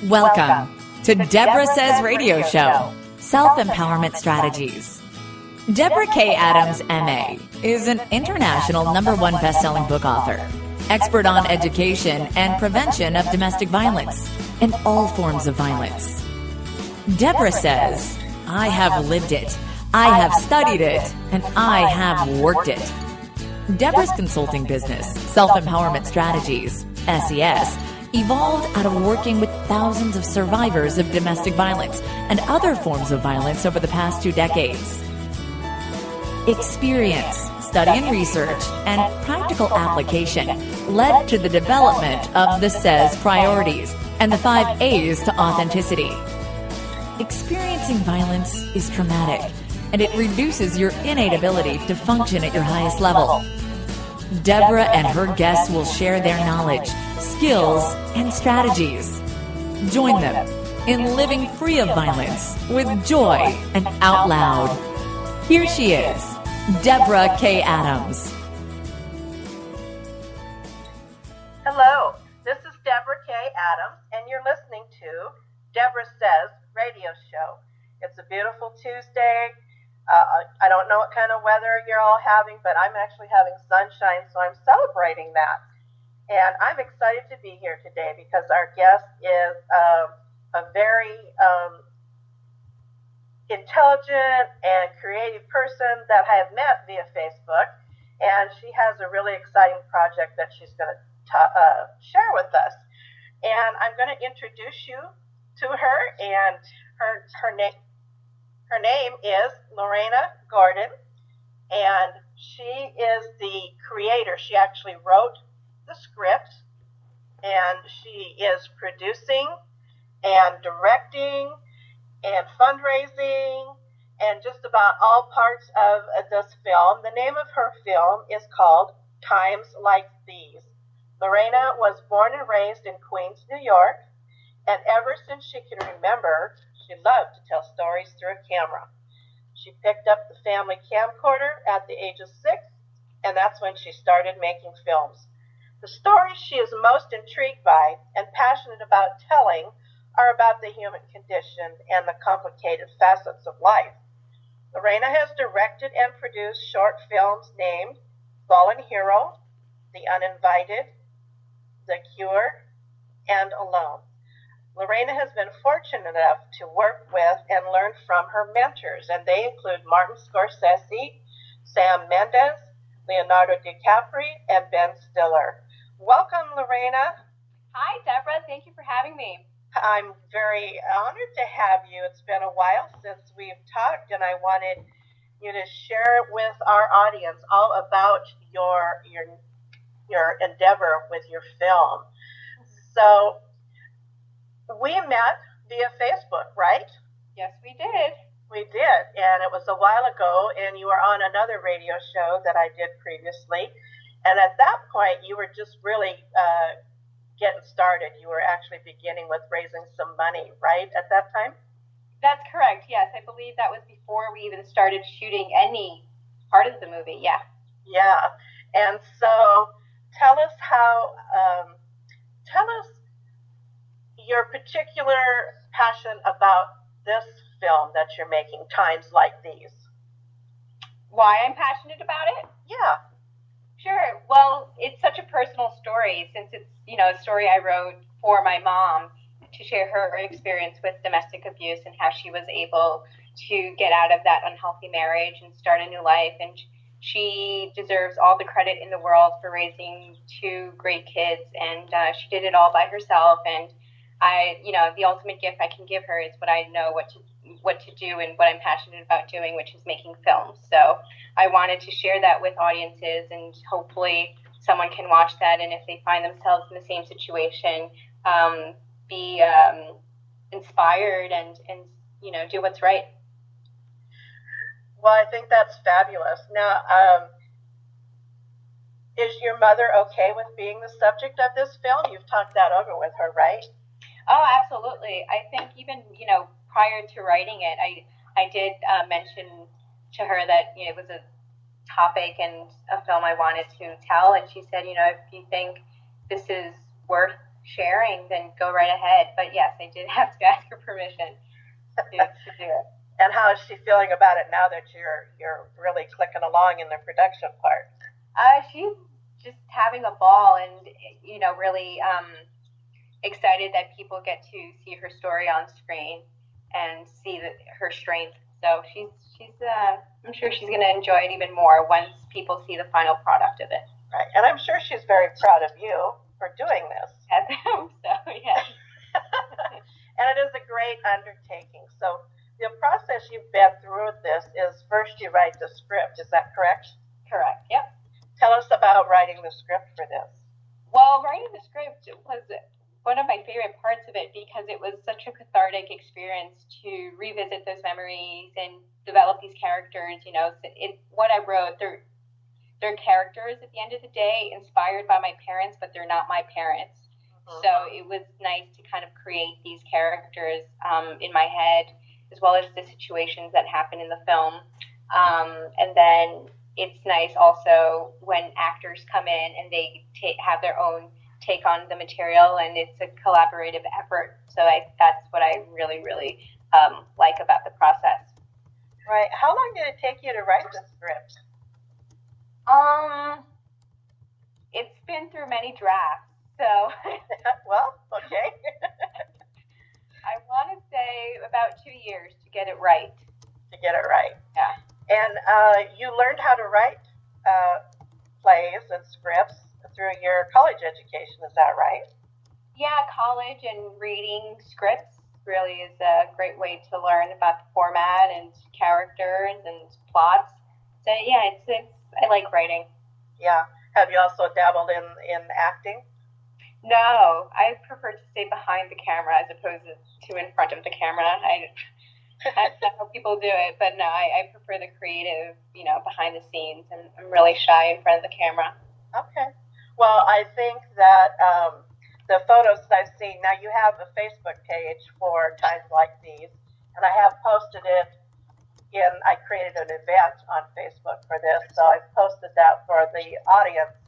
Welcome to Debra Ses Radio Show, Self-Empowerment Strategies. Debra K. Adams, M.A., is an international #1 best-selling book author, expert on education and prevention of domestic violence and all forms of violence. Debra says, I have lived it, I have studied it, and I have worked it. Debra's consulting business, Self-Empowerment Strategies, SES, evolved out of working with thousands of survivors of domestic violence and other forms of violence over the past 2 decades. Experience, study and research, and practical application led to the development of the SES priorities and the 5 A's to authenticity. Experiencing violence is traumatic, and it reduces your innate ability to function at your highest level. Debra and her guests will share their knowledge, skills, and strategies. Join them in living free of violence with joy and out loud. Here she is, Debra K. Adams. Hello, this is Debra K. Adams, and you're listening to Debra Ses Radio Show. It's a beautiful Tuesday. I don't know what kind of weather you're all having, but I'm actually having sunshine, so I'm celebrating that. And I'm excited to be here today because our guest is a very intelligent and creative person that I have met via Facebook, and she has a really exciting project that she's going to share with us. And I'm going to introduce you to her, and her name is Lorena Gordon, and she is the creator. She actually wrote the script, and she is producing and directing and fundraising and just about all parts of this film. The name of her film is called Times Like These. Lorena was born and raised in Queens, New York, and ever since she can remember, she loved to tell stories through a camera. She picked up the family camcorder at the age of 6, and that's when she started making films. The stories she is most intrigued by and passionate about telling are about the human condition and the complicated facets of life. Lorena has directed and produced short films named Fallen Hero, The Uninvited, The Cure, and Alone. Lorena has been fortunate enough to work with and learn from her mentors, and they include Martin Scorsese, Sam Mendes, Leonardo DiCaprio, and Ben Stiller. Welcome, Lorena. Hi, Debra. Thank you for having me. I'm very honored to have you. It's been a while since we've talked, and I wanted you to share with our audience all about your endeavor with your film. So we met via Facebook, right? Yes, we did. We did, and it was a while ago, and you were on another radio show that I did previously. And at that point, you were just really getting started. You were actually beginning with raising some money, right, at that time? That's correct, yes. I believe that was before we even started shooting any part of the movie, yeah. Yeah, and so tell us your particular passion about this film that you're making, Times Like These. Why I'm passionate about it? Yeah. Sure. Well, it's such a personal story since it's, a story I wrote for my mom to share her experience with domestic abuse and how she was able to get out of that unhealthy marriage and start a new life. And she deserves all the credit in the world for raising 2 great kids, and she did it all by herself. And the ultimate gift I can give her is what I know what to do and what I'm passionate about doing, which is making films. So I wanted to share that with audiences, and hopefully someone can watch that, and if they find themselves in the same situation, be inspired and do what's right. Well, I think that's fabulous. Now, is your mother okay with being the subject of this film? You've talked that over with her, right? Oh, absolutely. I think even, prior to writing it, I did mention to her that it was a topic and a film I wanted to tell, and she said, if you think this is worth sharing, then go right ahead. But yes, I did have to ask her permission to do it. And how is she feeling about it now that you're really clicking along in the production part? She's just having a ball, and really excited that people get to see her story on screen and see her strength. So she's I'm sure she's going to enjoy it even more once people see the final product of it. Right, and I'm sure she's very proud of you for doing this. Yes, I hope so, yes. And it is a great undertaking. So the process you've been through with this is first you write the script. Is that correct? Correct, yep. Tell us about writing the script for this. Well, writing the script was one of my favorite parts of it because it was such a cathartic experience to revisit those memories and develop these characters. What I wrote, they're characters at the end of the day, inspired by my parents, but they're not my parents. So it was nice to kind of create these characters in my head, as well as the situations that happen in the film. And then it's nice also when actors come in and they have their own take on the material, and it's a collaborative effort. So that's what I really, really like about the process. Right. How long did it take you to write the script? It's been through many drafts. So, well, okay. I want to say about 2 years to get it right. To get it right. Yeah. And you learned how to write plays and scripts through your college education, is that right? Yeah, college and reading scripts really is a great way to learn about the format and characters and plots. So yeah, it's I like writing. Yeah. Have you also dabbled in acting? No, I prefer to stay behind the camera as opposed to in front of the camera. That's not how people do it, but no, I prefer the creative, behind the scenes, and I'm really shy in front of the camera. Okay. Well, I think that the photos that I've seen, now you have a Facebook page for times like these, and I have posted it I created an event on Facebook for this, so I've posted that for the audience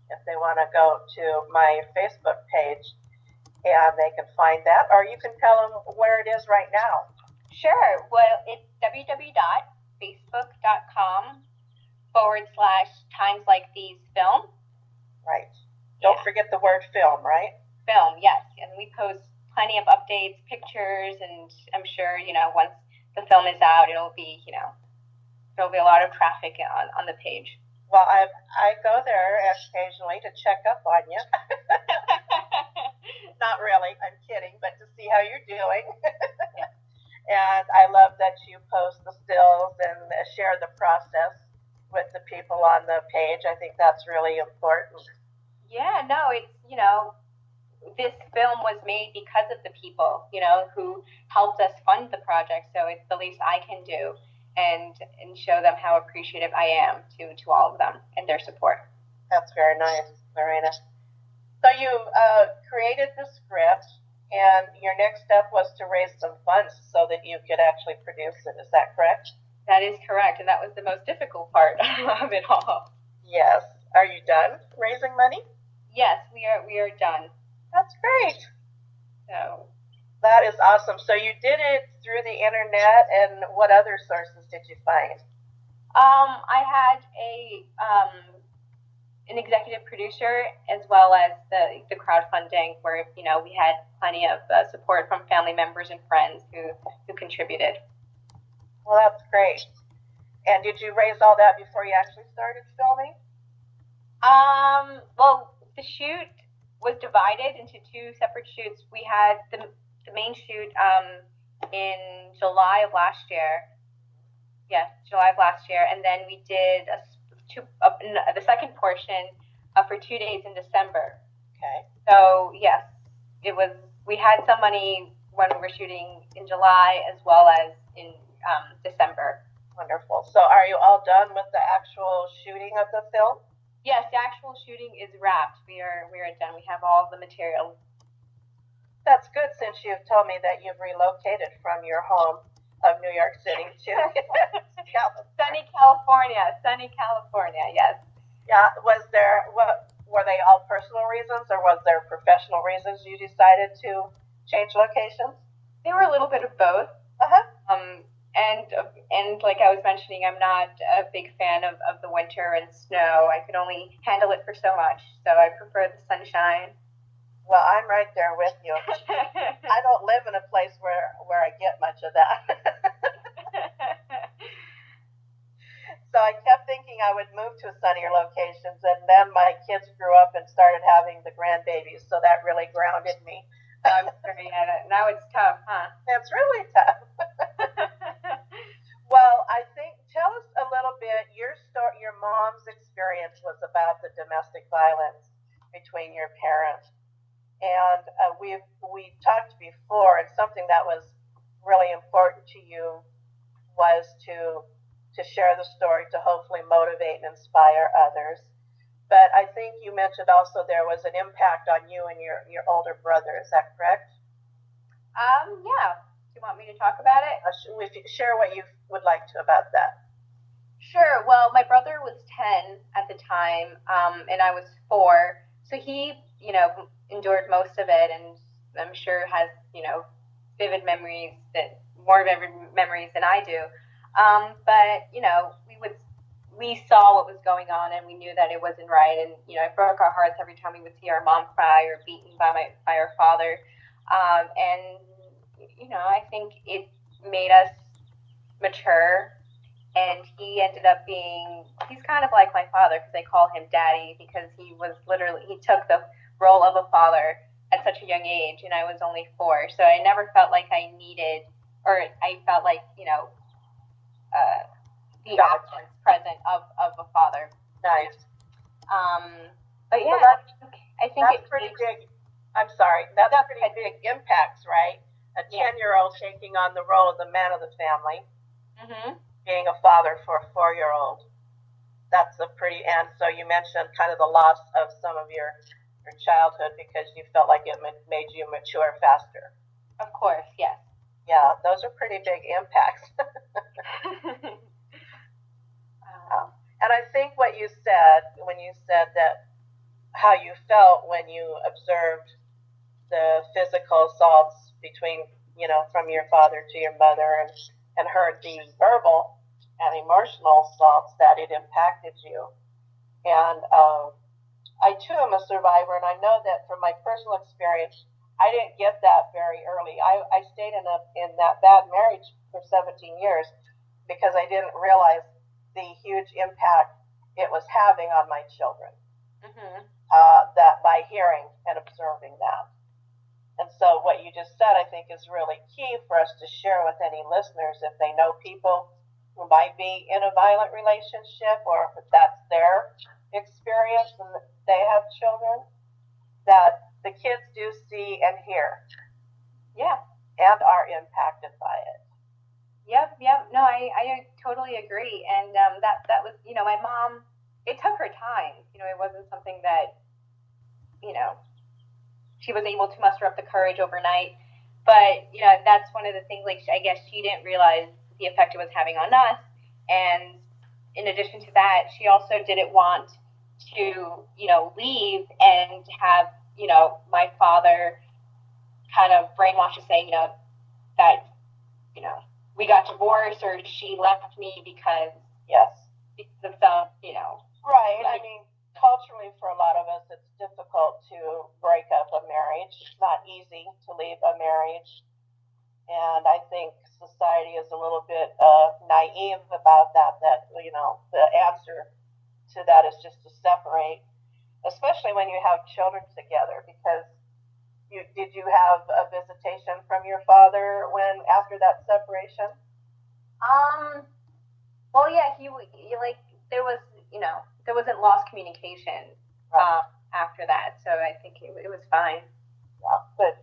if they want to go to my Facebook page, and they can find that, or you can tell them where it is right now. Sure. Well, it's www.facebook.com/timesliketheseFilm. Right. Don't forget the word film, right? Film, yes. And we post plenty of updates, pictures, and I'm sure, once the film is out, it'll be a lot of traffic on the page. Well, I go there occasionally to check up on you. Not really, I'm kidding, but to see how you're doing. And I love that you post the stills and share the process with the people on the page. I think that's really important. Yeah, no, it's, this film was made because of the people, who helped us fund the project. So it's the least I can do and show them how appreciative I am to all of them and their support. That's very nice, Lorena. So you created the script, and your next step was to raise some funds so that you could actually produce it. Is that correct? That is correct, and that was the most difficult part of it all. Yes. Are you done raising money? Yes, we are done. That's great. So that is awesome. So you did it through the internet, and what other sources did you find? I had an executive producer as well as the crowdfunding, where we had plenty of support from family members and friends who contributed. Well, that's great. And did you raise all that before you actually started filming? Well, the shoot was divided into two separate shoots. We had the main shoot in July of last year. Yes, July of last year, and then we did the second portion for 2 days in December. Okay. So yes, it was. We had some money when we were shooting in July as well as in December. Wonderful. So are you all done with the actual shooting of the film? Yes, the actual shooting is wrapped. We are done. We have all the material. That's good, since you've told me that you've relocated from your home of New York City to Sunny California. Yes. Yeah. Was there were they all personal reasons, or was there professional reasons you decided to change locations? They were a little bit of both. Uh-huh. And like I was mentioning, I'm not a big fan of the winter and snow. I could only handle it for so much, so I prefer the sunshine. Well, I'm right there with you. I don't live in a place where I get much of that. So I kept thinking I would move to sunnier locations, and then my kids grew up and started having the grandbabies, so that really grounded me. I'm sorry, yeah, now it's tough, huh? That's really tough. Well, I think, tell us a little bit, your mom's experience was about the domestic violence between your parents. And we've talked before, and something that was really important to you was to share the story to hopefully motivate and inspire others. But I think you mentioned also there was an impact on you and your older brother. Is that correct? Yeah. Do you want me to talk about it? Share what you would like to about that. Sure. Well, my brother was 10 at the time, and I was 4. So he, endured most of it, and I'm sure has, vivid memories more vivid memories than I do. But we saw what was going on, and we knew that it wasn't right, and it broke our hearts every time we would see our mom cry or beaten by our father. And I think it made us mature, and he ended up he's kind of like my father, because I call him Daddy, because he took the role of a father at such a young age, and I was only 4, so I never felt like I needed, or I felt like the absence present of a father. Nice. But yeah, well, I think that's pretty big. I'm sorry. That's pretty big impacts, right? A 10-year-old taking on the role of the man of the family, being a father for a 4-year-old. That's and so you mentioned kind of the loss of some of your childhood because you felt like it made you mature faster. Of course, yes. Yeah, those are pretty big impacts. And I think what you said, when you said that how you felt when you observed the physical assaults between, from your father to your mother and heard the verbal and emotional assaults, that it impacted you. And I too am a survivor, and I know that from my personal experience, I didn't get that very early. I stayed in that bad marriage for 17 years because I didn't realize the huge impact it was having on my children. That by hearing and observing that. And so what you just said, I think, is really key for us to share with any listeners if they know people who might be in a violent relationship, or if that's their experience and they have children, that the kids do see and hear. Yeah. And are impacted by it. Yep. No, I totally agree. And that was, my mom, it took her time. It wasn't something that, she was able to muster up the courage overnight. But, that's one of the things, I guess she didn't realize the effect it was having on us. And in addition to that, she also didn't want to, leave and have, my father kind of brainwash us saying, that, we got divorced or she left me because of some, Right. I mean, culturally for a lot of us, it's difficult to break up a marriage. It's not easy to leave a marriage. And I think society is a little bit naive about that, the answer to that is just to separate, especially when you have children together, because did you have a visitation from your father after that separation? Well, yeah, he there was, there wasn't lost communication after that, so I think it was fine. Yeah, good.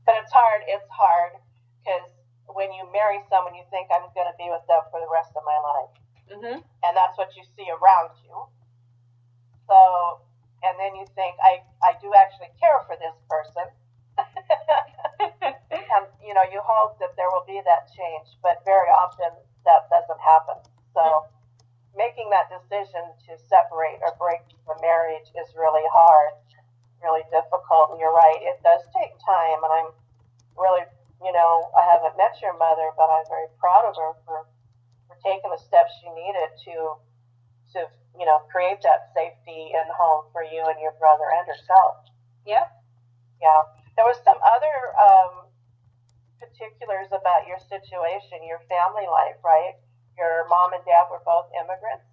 But it's hard because when you marry someone, you think, I'm going to be with them for the rest of my life. And that's what you see around you. So, and then you think, I do actually care for this person. And, you hope that there will be that change, but very often that doesn't happen. So making that decision to separate or break from marriage is really hard, really difficult. And you're right, it does take time. And I'm really, I haven't met your mother, but I'm very proud of her for taking the steps she needed to create that safety and home for you and your brother and herself. Yeah. Yeah. There was some other particulars about your situation, your family life, right? Your mom and dad were both immigrants?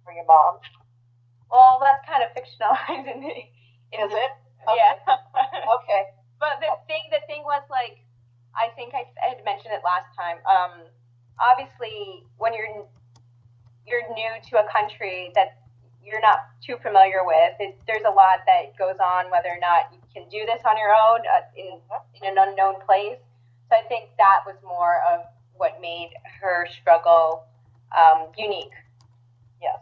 Or your mom? Well, that's kind of fictionalized in the. Is it? Okay. Yeah. Okay. But the thing was, like, I think I had mentioned it last time. Obviously, when you're new to a country that you're not too familiar with, there's a lot that goes on, whether or not you can do this on your own in an unknown place. So I think that was more of what made her struggle unique. Yes.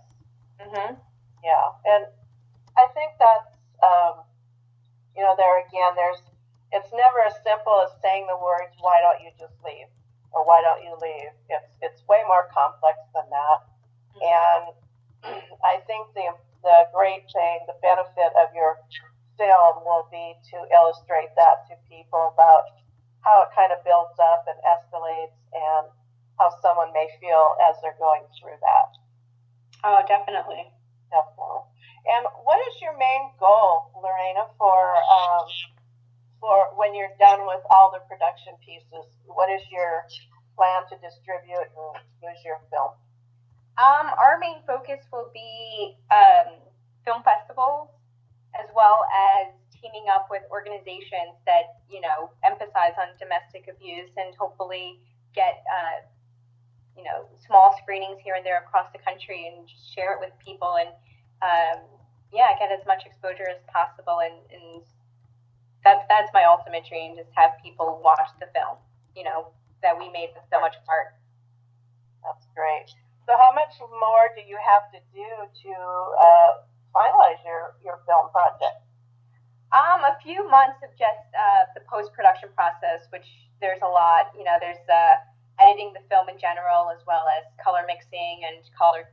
Mhm. Yeah, and I think that's there again. It's never as simple as saying the words, "Why don't you just leave?" or "Why don't you leave?" It's way more complex than that. And I think the great thing, the benefit of your film will be to illustrate that to people about how it kind of builds up and escalates and how someone may feel as they're going through that. Oh, definitely. Definitely. And what is your main goal, Lorena, for when you're done with all the production pieces? What is your plan to distribute and use your film? Our main focus will be film festivals, as well as teaming up with organizations that emphasize on domestic abuse, and hopefully get small screenings here and there across the country, and just share it with people, and get as much exposure as possible. And that's my ultimate dream, just have people watch the film, that we made with so much heart. That's great. So how much more do you have to do to finalize your film project? A few months of just the post-production process, which there's a lot. There's editing the film in general, as well as color mixing and color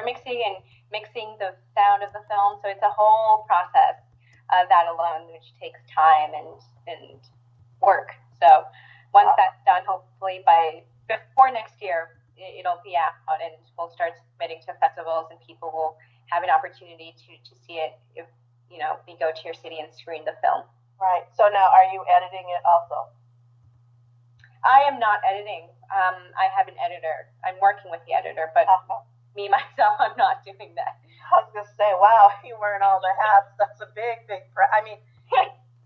mixing and mixing the sound of the film. So it's a whole process that alone, which takes time and work. So once that's done, hopefully before next year, it'll be out, and we'll start submitting to festivals, and people will have an opportunity to see it if we go to your city and screen the film. Right. So now, are you editing it also? I am not editing. I have an editor. I'm working with the editor, but me, myself, I'm not doing that. I was going to say, wow, you're wearing all the hats. That's a big I mean,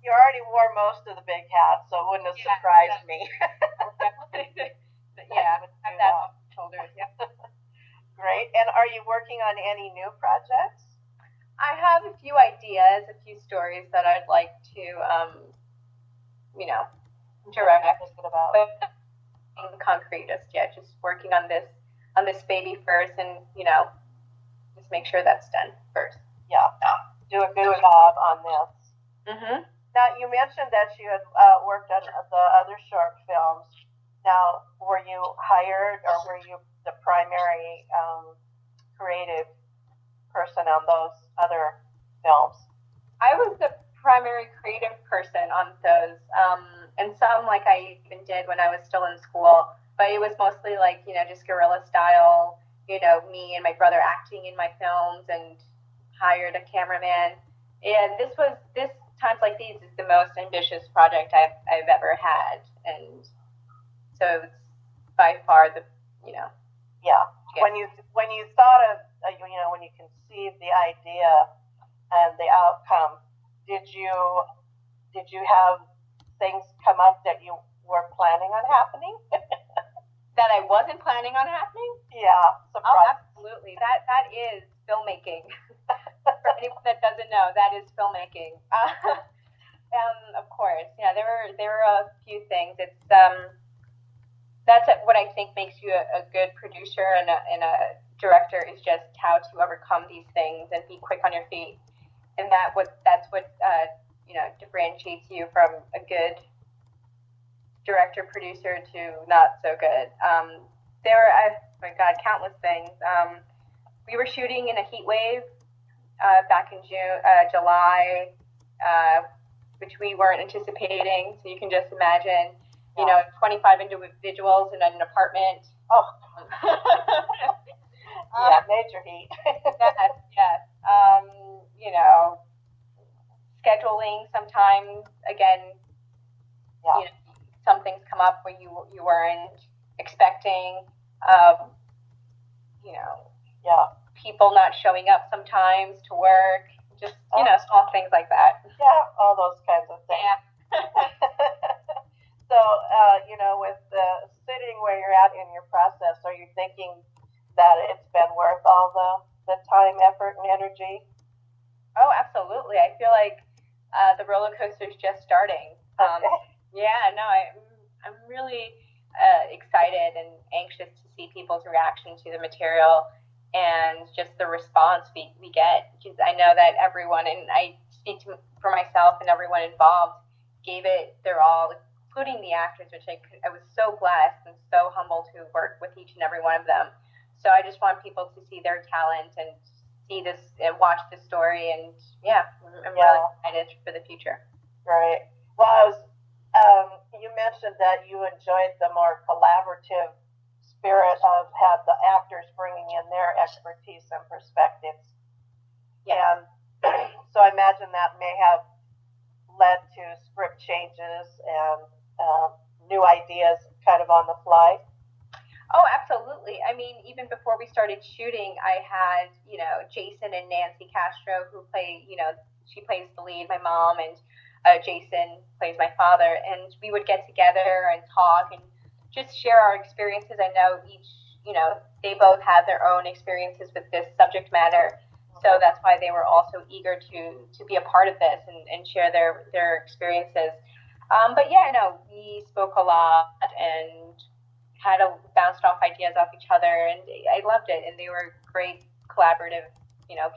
you already wore most of the big hats, so it wouldn't have surprised me. Yeah, have that on my shoulders. Yeah. Great. And are you working on any new projects? I have a few ideas, a few stories that I'd like to, direct. About? But nothing concrete just yet. Just working on this baby first, and just make sure that's done first. Yeah. Do a good job on this. Mhm. Now, you mentioned that you had worked on the other short films. Now, were you hired, or were you the primary creative person on those other films? I was the primary creative person on those, and some like I even did when I was still in school. But it was mostly like just guerrilla style. Me and my brother acting in my films, and hired a cameraman. And this times like these is the most ambitious project I've ever had, and so it's by far the Yeah. When you thought of when you conceived the idea and the outcome, did you have things come up that you were planning on happening? That I wasn't planning on happening? Yeah. Surprise. Oh, absolutely. That is filmmaking. For anyone that doesn't know, that is filmmaking. Of course, there were a few things. It's that's what I think makes you a good producer and a director, is just how to overcome these things and be quick on your feet. And that's what differentiates you from a good director producer to not so good. There are, oh my God, countless things. we were shooting in a heat wave back in July, which we weren't anticipating. So you can just imagine, 25 individuals in an apartment. Oh, yeah, major heat. yes. Scheduling sometimes, again, some things come up where you weren't expecting. People not showing up sometimes to work, just small things like that. Yeah, all those kinds of things. Yeah. So, with the sitting where you're at in your process, are you thinking that it's been worth all the time, effort, and energy? Oh, absolutely. I feel like the roller coaster is just starting. I'm really excited and anxious to see people's reaction to the material and just the response we get. Because I know that everyone, and I speak for myself and everyone involved, gave it their all, including the actors, which I was so blessed and so humbled to work with each and every one of them. So I just want people to see their talent and see this and watch the story. And I'm really excited for the future. Right. Well, you mentioned that you enjoyed the more collaborative spirit of have the actors bringing in their expertise and perspectives. Yeah. And so I imagine that may have led to script changes and new ideas kind of on the fly. Oh, absolutely. I mean, even before we started shooting, I had, Jason and Nancy Castro who play, she plays the lead, my mom, and Jason plays my father. And we would get together and talk and just share our experiences. I know they both have their own experiences with this subject matter. So that's why they were also eager to be a part of this and share their experiences. We spoke a lot and bounced off ideas off each other, and I loved it. And they were great collaborative,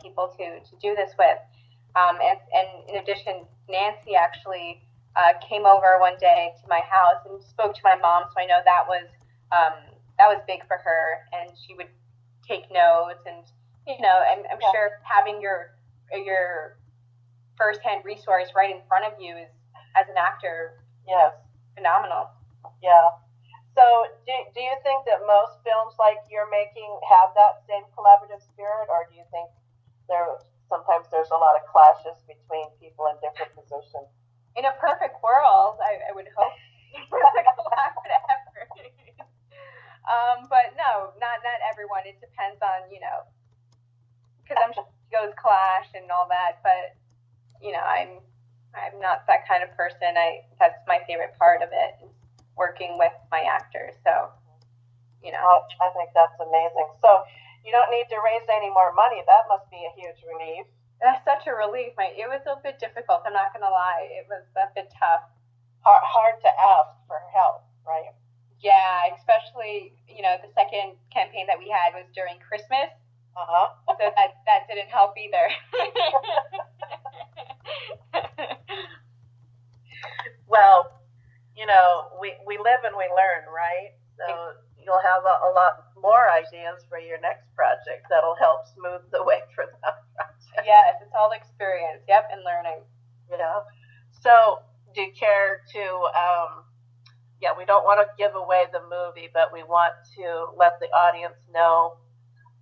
people to do this with. And in addition, Nancy actually came over one day to my house and spoke to my mom. So I know that was big for her, and she would take notes. And I'm sure having your firsthand resource right in front of you is, as an actor, phenomenal. Yeah. So do you think that most films like you're making have that same collaborative spirit, or do you think sometimes there's a lot of clashes between people in different positions? In a perfect world, I would hope there's a collaborative effort. But no, not everyone. It depends on, because I'm sure egos clash and all that, but, I'm not that kind of person. That's my favorite part of it, is working with my actors. So, I think that's amazing. So you don't need to raise any more money. That must be a huge relief. That's such a relief. It was a bit difficult. I'm not going to lie. It was a bit tough. Hard to ask for help, right? Yeah, especially, the second campaign that we had was during Christmas. Uh-huh. So that didn't help either. Well, we live and we learn, right? So you'll have a lot more ideas for your next project that'll help smooth the way for that project. Yes, it's all experience. Yep, and learning. Yeah. So do you care to, we don't want to give away the movie, but we want to let the audience know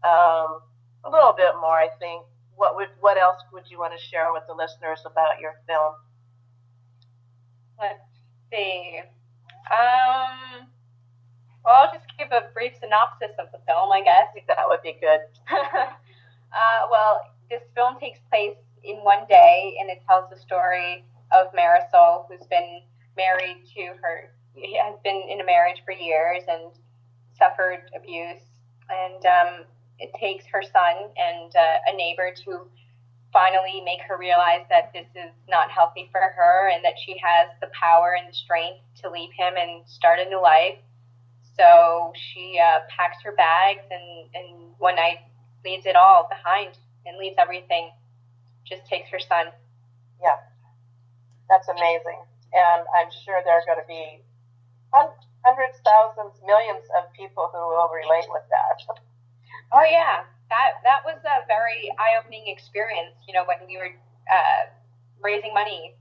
a little bit more, I think. What else would you want to share with the listeners about your film? Let's see. I'll just give a brief synopsis of the film, I guess. That would be good. Well, this film takes place in one day, and it tells the story of Marisol, who's been married to her, has been in a marriage for years and suffered abuse. And it takes her son and a neighbor to finally make her realize that this is not healthy for her and that she has the power and the strength to leave him and start a new life. So she packs her bags and one night leaves it all behind and leaves everything, just takes her son. Yeah, that's amazing. And I'm sure there are going to be hundreds, thousands, millions of people who will relate with that. Oh, yeah, That was a very eye-opening experience, when we were raising money,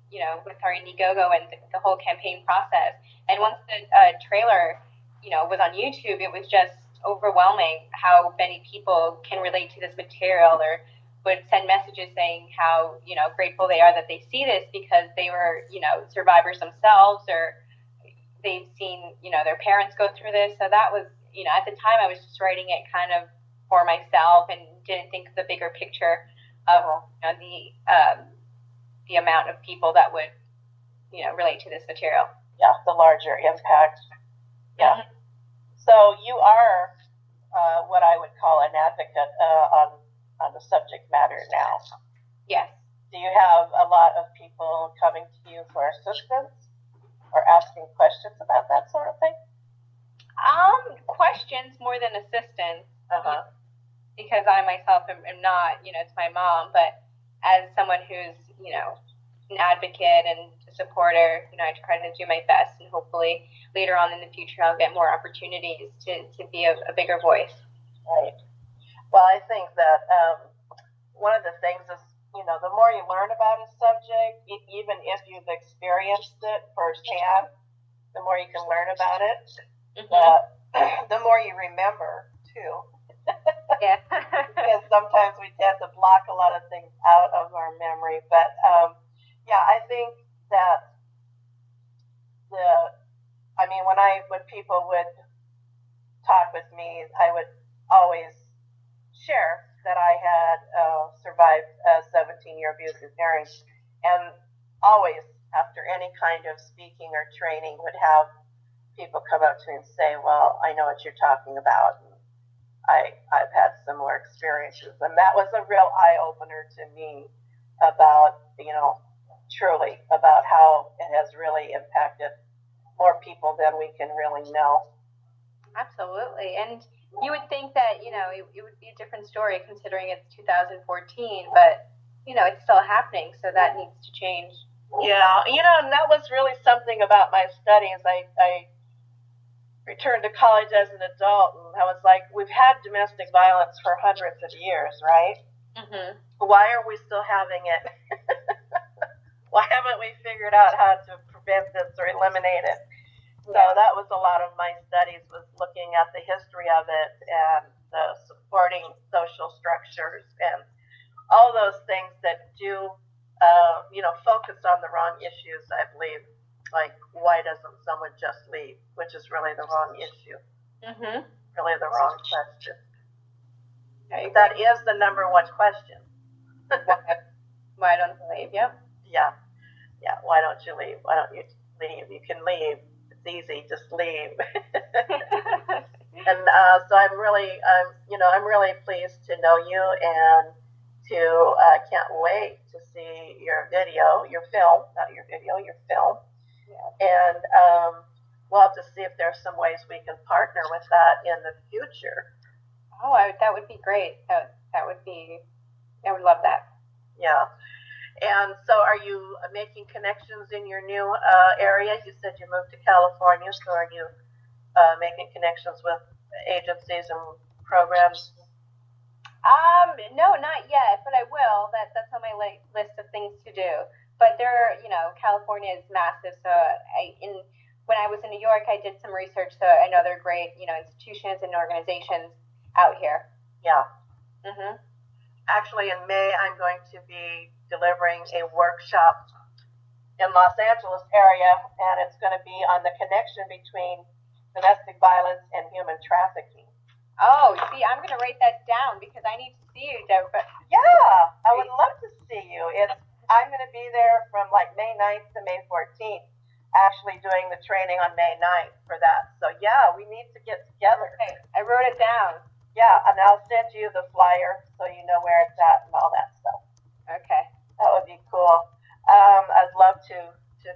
with our Indiegogo and the whole campaign process. And once the trailer, was on YouTube, it was just overwhelming how many people can relate to this material, or would send messages saying how, grateful they are that they see this because they were, survivors themselves, or they've seen, their parents go through this. So that was, at the time I was just writing it kind of for myself and didn't think of the bigger picture of the amount of people that would, relate to this material. Yeah, the larger impact. Yeah. Mm-hmm. So you are what I would call an advocate on the subject matter now. Yes. Do you have a lot of people coming to you for assistance or asking questions about that sort of thing? Questions more than assistance. Uh-huh. Because I myself am not, it's my mom, but as someone who's, an advocate and a supporter, I try to do my best, and hopefully later on in the future I'll get more opportunities to be a bigger voice. Right. Well, I think that one of the things is, the more you learn about a subject, even if you've experienced it firsthand, the more you can learn about it, the more you remember, too. Yeah. Because sometimes we tend to block a lot of things out of our memory. But, I think that when people would talk with me, I would always share that I had survived a 17-year abusive marriage, and always after any kind of speaking or training would have people come up to me and say, well, I know what you're talking about. And I've had similar experiences, and that was a real eye-opener to me about, truly about how it has really impacted more people than we can really know. Absolutely. And you would think that, it would be a different story considering it's 2014, but, it's still happening, so that needs to change. Yeah, and that was really something about my studies. I returned to college as an adult, and I was like, we've had domestic violence for hundreds of years, right? Mm-hmm. Why are we still having it? Why haven't we figured out how to prevent this or eliminate it? So that was a lot of my studies, was looking at the history of it and the supporting social structures and all those things that do, focus on the wrong issues, I believe. Like, why doesn't someone just leave? Which is really the wrong issue. Mm-hmm. Really the wrong question. That is the number one question. Why don't you leave? Yep. Yeah. Why don't you leave? Why don't you leave? You can leave. It's easy. Just leave. And so I'm really pleased to know you, and can't wait to see your film, not your video, your film. Yeah. And we'll have to see if there's some ways we can partner with that in the future. Oh, that would be great. I would love that. Yeah. And so are you making connections in your new area? You said you moved to California, so are you making connections with agencies and programs? No, not yet, but I will. That's on my list of things to do. But California is massive, so when I was in New York, I did some research, so I know they're great, institutions and organizations out here. Yeah. Mm-hmm. Actually, in May, I'm going to be delivering a workshop in Los Angeles area, and it's going to be on the connection between domestic violence and human trafficking. Oh, see, I'm going to write that down because I need to see you, Debra. Yeah, I would love to see you. I'm going to be there from May 9th to May 14th, actually doing the training on May 9th for that. So, yeah, we need to get together. Okay, I wrote it down. Yeah, and I'll send you the flyer so you know where it's at and all that stuff. Okay. That would be cool. I'd love to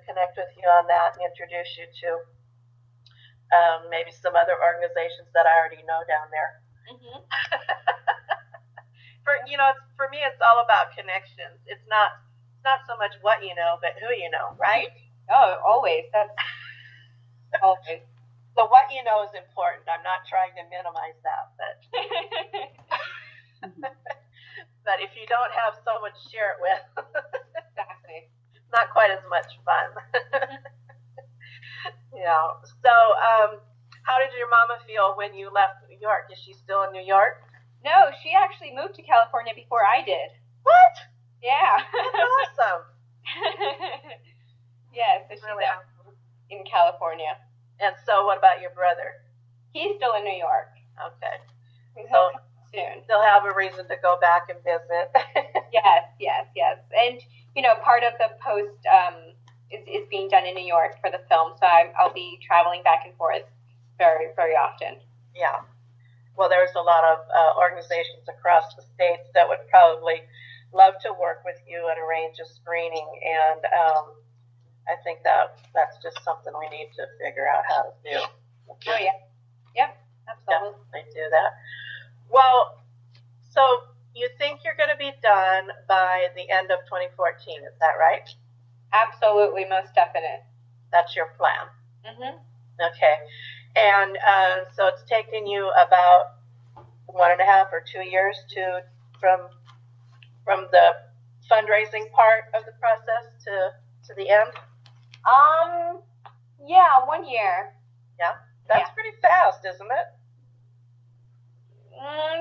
connect with you on that and introduce you to maybe some other organizations that I already know down there. Mm-hmm. For me, it's all about connections. It's not so much what you know, but who you know, right? Oh, always. That's always. So what you know is important. I'm not trying to minimize that, but But if you don't have someone to share it with, Exactly. not quite as much fun. So, how did your mama feel when you left New York? Is she still in New York? No, she actually moved to California before I did. What? Yeah. That's awesome. Yeah, so she's Really out awesome. in California. And so, what about your brother? He's still in New York. Okay. He'll come soon. They'll have a reason to go back and visit. Yes. And, part of the post is being done in New York for the film, so I'll be traveling back and forth very, very often. Yeah. Well, there's a lot of organizations across the states that would probably love to work with you and arrange a screening, and I think that's just something we need to figure out how to do. Oh, yeah. Yep, absolutely. Definitely do that. Well, so you think you're going to be done by the end of 2014, is that right? Absolutely, most definite. That's your plan. Mm-hmm. Okay. And so it's taken you about 1.5 or 2 years from the fundraising part of the process to the end? Yeah, 1 year. Yeah. That's pretty fast, isn't it?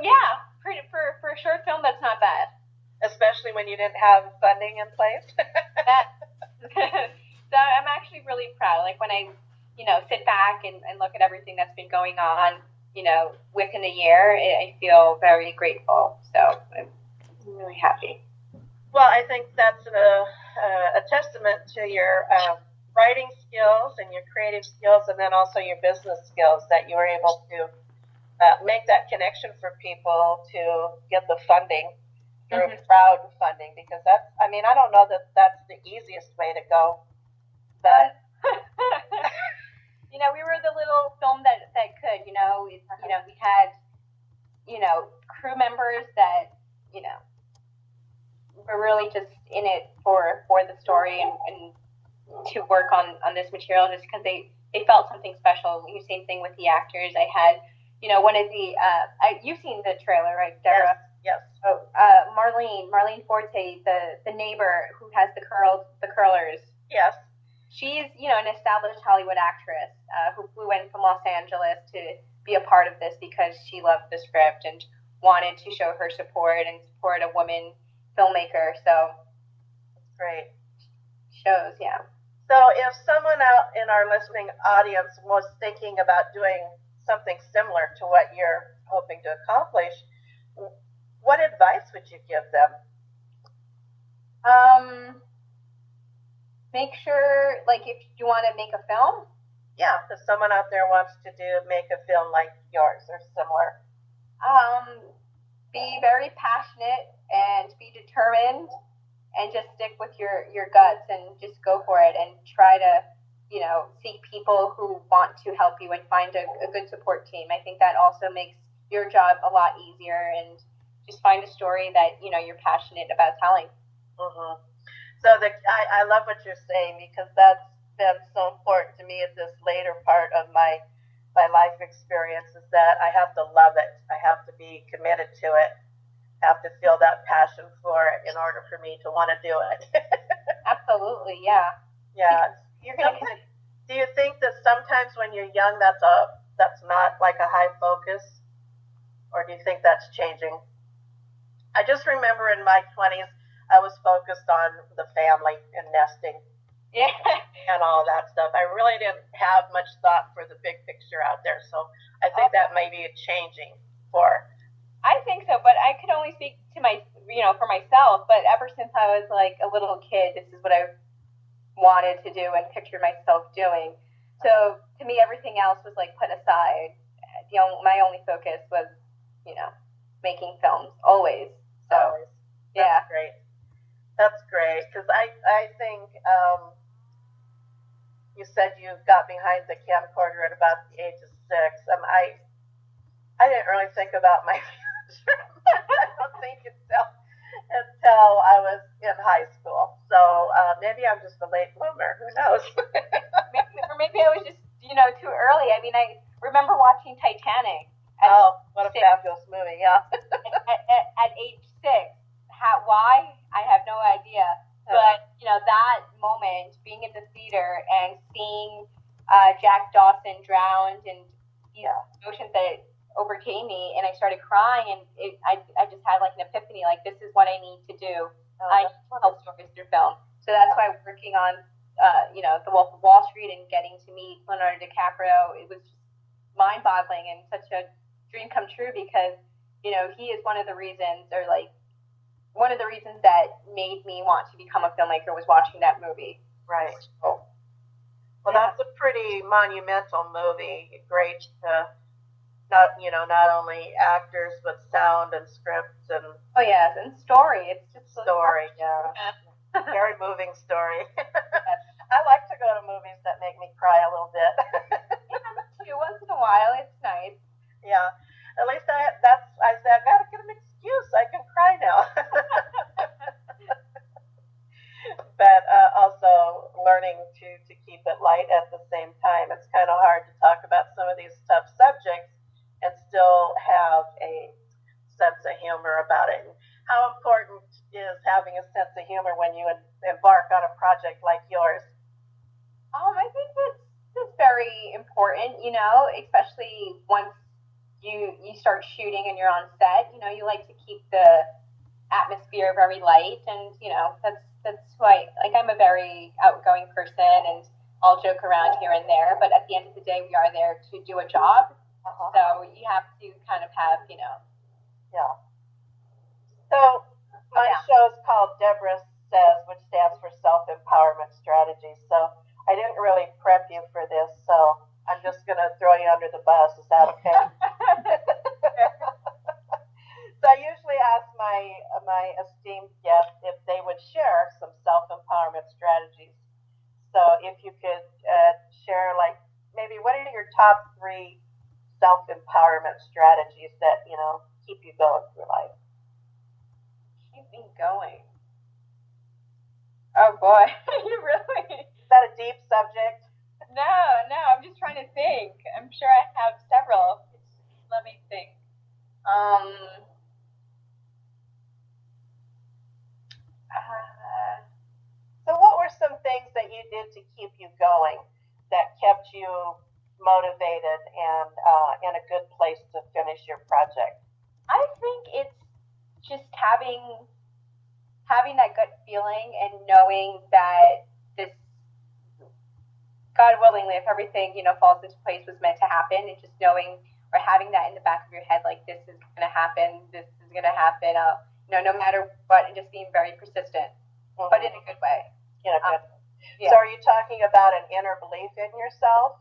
Yeah, for a short film, that's not bad. Especially when you didn't have funding in place. So I'm actually really proud. Like when I, sit back and look at everything that's been going on, within a year, I feel very grateful. So I'm really happy. Well, I think that's a testament to your writing skills and your creative skills, and then also your business skills, that you were able to make that connection for people to get the funding through crowdfunding, because I don't know that that's the easiest way to go, but we were the little film that could, we had, crew members that, were really just in it for the story and to work on this material, just because they felt something special. Same thing with the actors. I had, one of the, you've seen the trailer, right, Debra? Yes. Oh, Marlene Forte, the neighbor who has the curlers. Yes. She's, an established Hollywood actress who flew in from Los Angeles to be a part of this because she loved the script and wanted to show her support and support a woman filmmaker. So that's great. Shows, yeah. So if someone out in our listening audience was thinking about doing something similar to what you're hoping to accomplish, what advice would you give them? Make sure, if you want to make a film. Yeah, if someone out there wants to make a film like yours or similar. Be very passionate and be determined, and just stick with your guts and just go for it, and try to, seek people who want to help you and find a good support team. I think that also makes your job a lot easier, and just find a story that, you're passionate about telling. Mm-hmm. So I love what you're saying, because that's been so important to me at this later part of my life experience, is that I have to love it. I have to be committed to it. I have to feel that passion for it in order for me to want to do it. Absolutely, yeah. Yeah. You're gonna. Do you think that sometimes when you're young, that's not like a high focus, or do you think that's changing? I just remember in my 20s, I was focused on the family and nesting, and all that stuff. I really didn't have much thought for the big picture out there. So I think that may be changing for. I think so, but I could only speak to for myself. But ever since I was like a little kid, this is what I wanted to do and pictured myself doing. So to me, everything else was like put aside. My only focus was, making films always. So always. That's great. That's great, because I think you said you got behind the camcorder at about the age of 6. I didn't really think about my future. I don't think until I was in high school. So maybe I'm just a late bloomer. Who knows? maybe I was just too early. I mean, I remember watching Titanic. Oh, what a fabulous movie! Yeah. at age 6. Why? I have no idea. But, that moment, being in the theater and seeing Jack Dawson drowned and these emotions that overcame me, and I started crying, and I just had like an epiphany, like, this is what I need to do. I need to tell stories through film. So that's why working on, The Wolf of Wall Street and getting to meet Leonardo DiCaprio, it was just mind-boggling and such a dream come true because, he is one of the reasons that made me want to become a filmmaker was watching that movie. Right. Well, that's a pretty monumental movie. Great to not only actors but sound and scripts and and story. It's just story, very moving story. I like to go to movies that make me cry a little bit. Me too. Once in a while, it's nice. Yeah. At least I said, I gotta get an excuse. I can cry now. But also learning to keep it light at the same time. It's kind of hard to talk about some of these tough subjects and still have a sense of humor about it. And how important is having a sense of humor when you embark on a project like yours? I think that's very important, especially once you start shooting and you're on set. You like to keep the atmosphere very light, and that's why, like, I'm a very outgoing person, and I'll joke around here and there, but at the end of the day, we are there to do a job. So you have to kind of have, Yeah. So my show is called Debra Ses, which stands for Self-Empowerment Strategies. So I didn't really prep you for this, so I'm just going to throw you under the bus. Is that okay? So I usually ask my esteemed guests if they would share some self-empowerment strategies. So if you could share, like, maybe what are your top 3 self-empowerment strategies that, keep you going through life? Keep me going. Oh, boy. You really? Is that a deep subject? No, I'm just trying to think. I'm sure I have several. Let me think. So what were some things that you did to keep you going that kept you motivated and in a good place to finish your project? I think it's just having that gut feeling and knowing that this, God willingly, if everything, falls into place, was meant to happen, and just knowing or having that in the back of your head, like, this is going to happen, no matter what, and just being very persistent, but in a good way. So are you talking about an inner belief in yourself?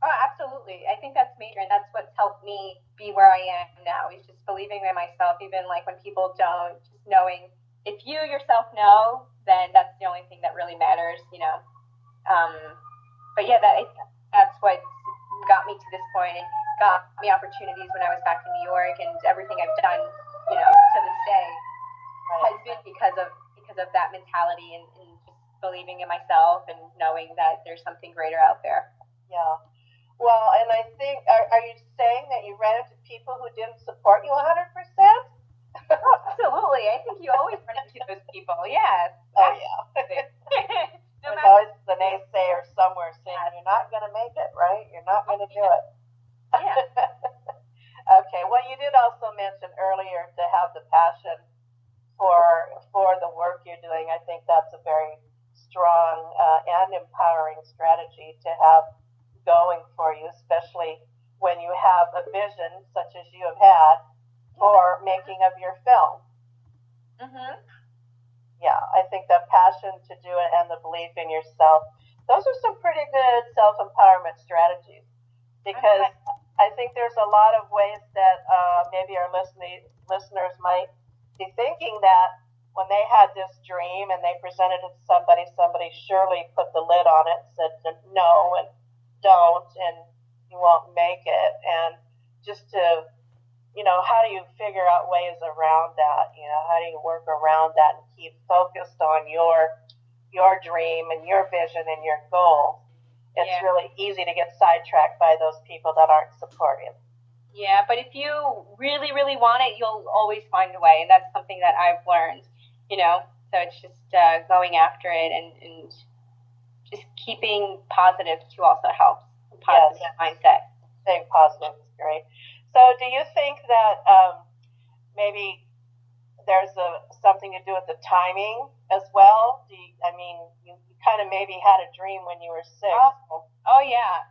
Oh, absolutely. I think that's major, and that's what's helped me be where I am now, is just believing in myself, even like when people don't, just knowing if you yourself know, then that's the only thing that really matters, But yeah, that's what got me to this point and got me opportunities when I was back in New York, and everything I've done, to this day has been because of that mentality and just believing in myself and knowing that there's something greater out there. Yeah. Well, and I think, are you saying that you ran into people who didn't support you 100%? Oh, absolutely. I think you always run into those people. Yes. Oh, yeah. There's always the naysayer somewhere saying, you're not going to make it, right? You're not going to do it. Yeah. Okay. Well, you did also mention earlier to have the passion for the work you're doing. I think that's a very strong and empowering strategy to have going for you, especially when you have a vision such as you have had for making of your film. Yeah, I think the passion to do it and the belief in yourself, those are some pretty good self-empowerment strategies, because I think there's a lot of ways that maybe our listeners might be thinking that when they had this dream and they presented it to somebody surely put the lid on it and said no and don't, and you won't make it. And just to, how do you figure out ways around that? How do you work around that and keep focused on your dream and your vision and your goals? It's really easy to get sidetracked by those people that aren't supportive. Yeah, but if you really, really want it, you'll always find a way, and that's something that I've learned, you know. So it's just going after it and just keeping positive too also helps. Positive mindset. Staying positive is great. So do you think that maybe there's something to do with the timing as well? You kind of maybe had a dream when you were 6. Oh yeah.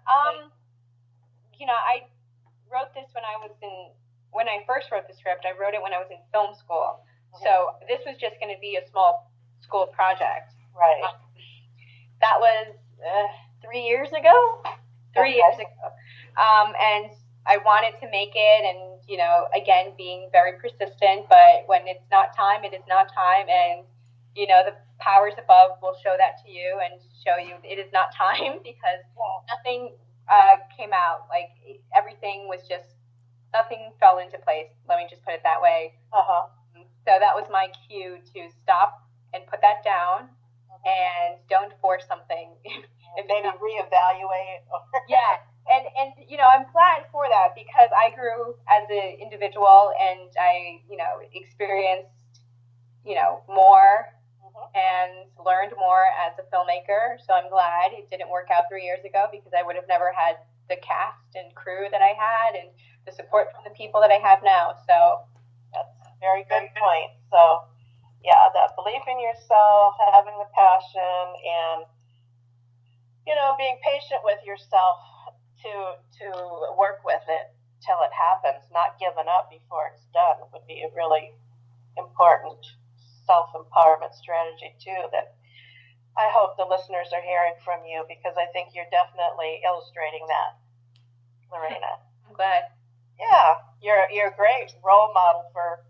I wrote this when I first wrote the script. I wrote it when I was in film school. Mm-hmm. So this was just going to be a small school project. Right. That was 3 years ago. 3 years ago. And I wanted to make it, and again, being very persistent. But when it's not time, it is not time, and the powers above will show that to you and show you it is not time, because nothing came out. Like everything was just, nothing fell into place. Let me just put it that way. So that was my cue to stop and put that down, and don't force something. Maybe reevaluate. Yeah. And I'm glad for that, because I grew as an individual, and I, experienced, more and learned more as a filmmaker. So I'm glad it didn't work out 3 years ago, because I would have never had the cast and crew that I had and the support from the people that I have now. So that's a very good point. So yeah, that belief in yourself, having the passion, and being patient with yourself to work with it till it happens, not giving up before it's done, would be a really important self-empowerment strategy too, that I hope the listeners are hearing from you, because I think you're definitely illustrating that, Lorena. I'm glad. Yeah, you're a great role model for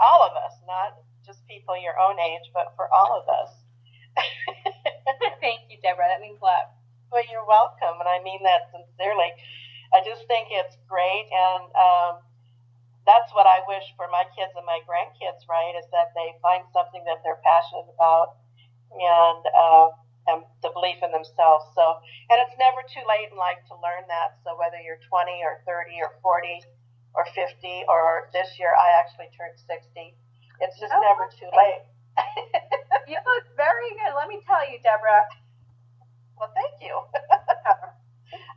all of us, not just people your own age, but for all of us. Thank you, Debra. That means a lot. Well, you're welcome, and I mean that sincerely. I just think it's great, and that's what I wish for my kids and my grandkids, right, is that they find something that they're passionate about, and the belief in themselves. So, and it's never too late in life to learn that. So whether you're 20 or 30 or 40 or 50, or this year I actually turned 60, it's just never too late. You look very good. Let me tell you, Debra. Well, thank you.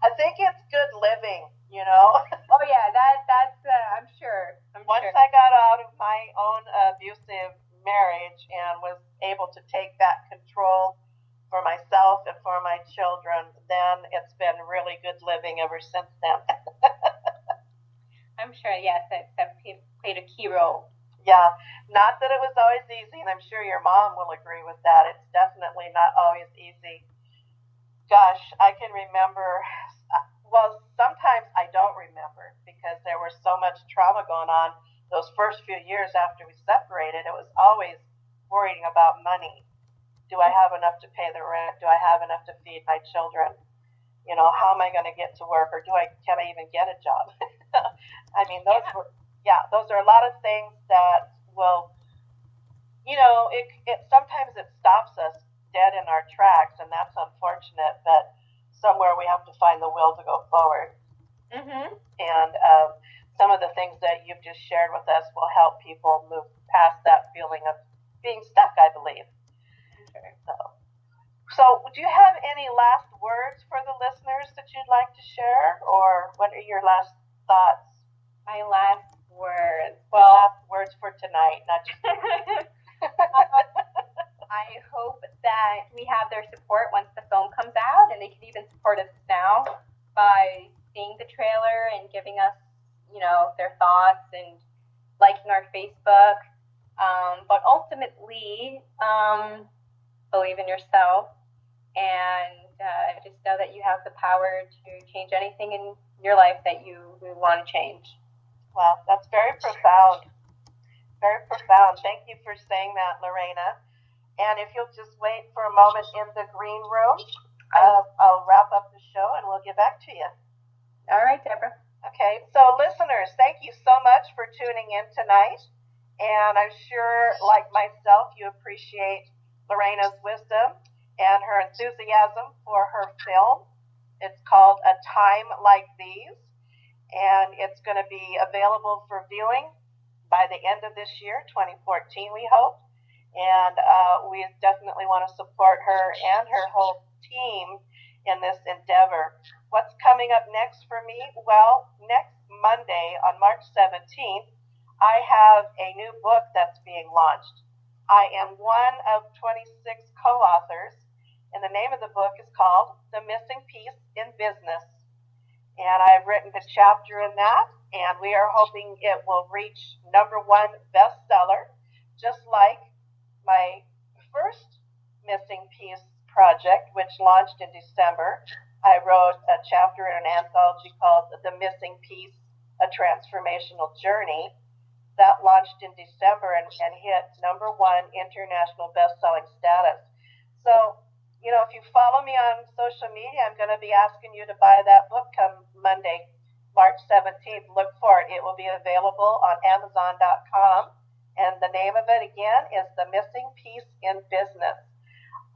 I think it's good living, Oh yeah, that's I'm sure. Once I got out of my own abusive marriage and was able to take back control for myself and for my children, then it's been really good living ever since then. I'm sure, yes, that played a key role. Yeah, not that it was always easy, and I'm sure your mom will agree with that. It's definitely not always easy. Gosh, I can remember, well, sometimes I don't remember, because there was so much trauma going on those first few years after we separated. It was always worrying about money. Do I have enough to pay the rent? Do I have enough to feed my children? How am I going to get to work, or can I even get a job? I mean, those are a lot of things that will, sometimes it stops us dead in our tracks, and that's unfortunate, but somewhere we have to find the will to go forward. Mm-hmm. And some of the things that you've just shared with us will help people move past that feeling of being stuck, I believe. Okay. So do you have any last words for the listeners that you'd like to share, or what are your last thoughts? My last words. Well, last words for tonight, not just I hope that we have their support once the film comes out, and they can even support us now by seeing the trailer and giving us, their thoughts and liking our Facebook. But ultimately, believe in yourself, and just know that you have the power to change anything in your life that you want to change. Wow, that's very profound. Very profound. Thank you for saying that, Lorena. And if you'll just wait for a moment in the green room, I'll wrap up the show and we'll get back to you. All right, Debra. Okay, so listeners, thank you so much for tuning in tonight. And I'm sure, like myself, you appreciate Lorena's wisdom and her enthusiasm for her film. It's called A Time Like These. and it's going to be available for viewing by the end of this year, 2014, we hope. And we definitely want to support her and her whole team in this endeavor. What's coming up next for me? Well, next Monday on March 17th, I have a new book that's being launched. I am one of 26 co-authors, and the name of the book is called The Missing Piece in Business. And I've written a chapter in that, and we are hoping it will reach #1 bestseller, just like my first Missing Piece project, which launched in December. I wrote a chapter in an anthology called The Missing Piece, A Transformational Journey. That launched in December and hit #1 international best-selling status. So, you know, if you follow me on social media, I'm going to be asking you to buy that book come Monday, March 17th. Look for it. It will be available on Amazon.com. And the name of it, again, is The Missing Piece in Business.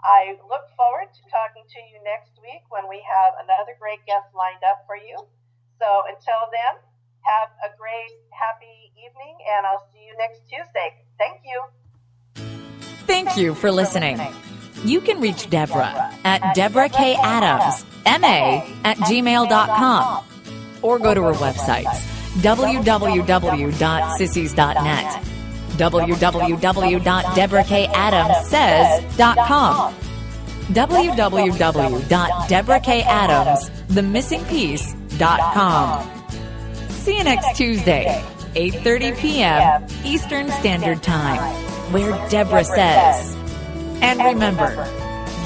I look forward to talking to you next week when we have another great guest lined up for you. So until then, have a great, happy evening, and I'll see you next Tuesday. Thank you. Thank you for listening. You can reach Debra at Debra K. Adams, MA @gmail.com, or go to her websites, www.sissies.net, www.debrakadamssays.com, www.debrakadamsthemissingpiece.com. See you next Tuesday, 8:30 p.m. Eastern Standard Time, where Debra says. And remember,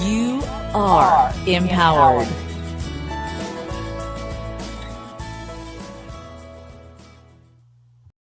you are empowered.